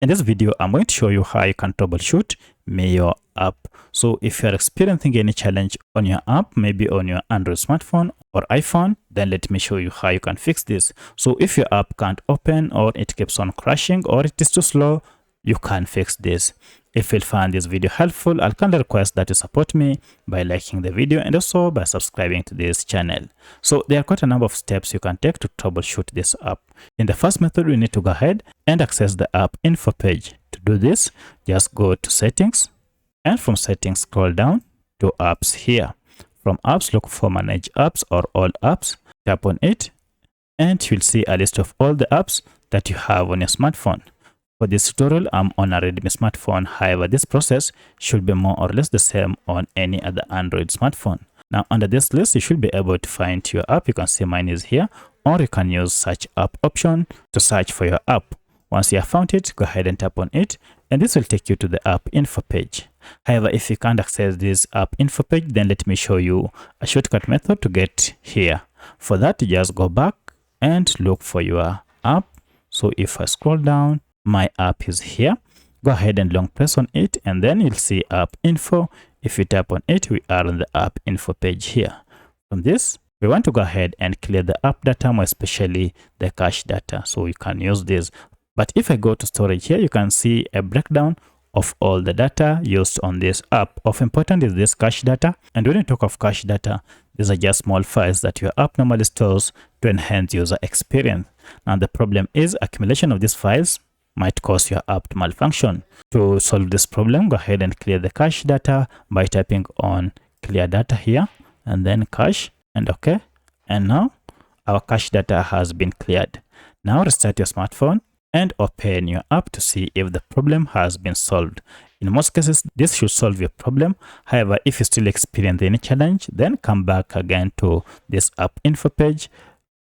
In this video, I'm going to show you how you can troubleshoot Meyo app. So if you're experiencing any challenge on your app, maybe on your Android smartphone or iPhone, then let me show you how you can fix this. So if your app can't open or it keeps on crashing or it is too slow, you can fix this. If you find this video helpful, I'll kindly request that you support me by liking the video and also by subscribing to this channel. So there are quite a number of steps you can take to troubleshoot this app. In the first method, we need to go ahead and access the app info page. To do this, just go to settings, and from settings scroll down to apps here. From apps, look for manage apps or all apps. Tap on it and you'll see a list of all the apps that you have on your smartphone. For this tutorial, I'm on a Redmi smartphone. However, this process should be more or less the same on any other Android smartphone. Now, under this list, you should be able to find your app. You can see mine is here, or you can use search app option to search for your app. Once you have found it, go ahead and tap on it, and this will take you to the app info page. However, if you can't access this app info page, then let me show you a shortcut method to get here. For that, just go back and look for your app. So if I scroll down, my app is here. Go ahead and long press on it, and then you'll see app info. If you tap on it, we are on the app info page here. From this, we want to go ahead and clear the app data, more especially the cache data, so you can use this. But if I go to storage here, you can see a breakdown of all the data used on this app. Of importance is this cache data, and when you talk of cache data, these are just small files that your app normally stores to enhance user experience. Now the problem is accumulation of these files might cause your app to malfunction. To solve this problem, go ahead and clear the cache data by tapping on clear data here and then cache, and okay. And now our cache data has been cleared. Now restart your smartphone and open your app to see if the problem has been solved. In most cases, this should solve your problem. However, if you still experience any challenge, then come back again to this app info page.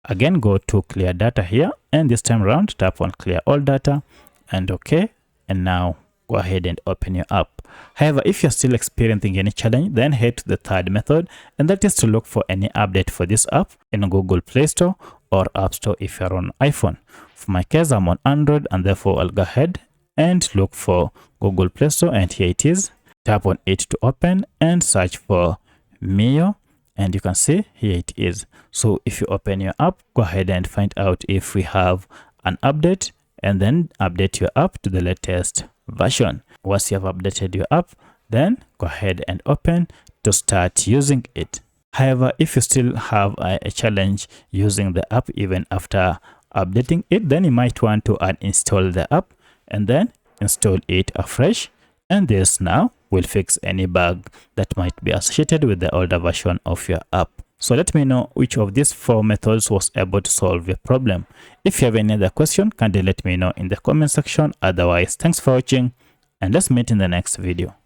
Again, go to clear data here, and this time around tap on clear all data and okay. And now go ahead and open your app. However, if you're still experiencing any challenge, then head to the third method, and that is to look for any update for this app in Google Play Store or App Store if you're on iPhone. For my case, I'm on Android, and therefore I'll go ahead and look for Google Play Store, and here it is. Tap on it to open and search for Meyo, and you can see here it is. So if you open your app, go ahead and find out if we have an update, and then update your app to the latest version. Once you have updated your app, then go ahead and open to start using it. However, if you still have a challenge using the app even after updating it, then you might want to uninstall the app and then install it afresh, and this now will fix any bug that might be associated with the older version of your app. So let me know which of these 4 methods was able to solve your problem. If you have any other question, kindly let me know in the comment section. Otherwise, thanks for watching, and let's meet in the next video.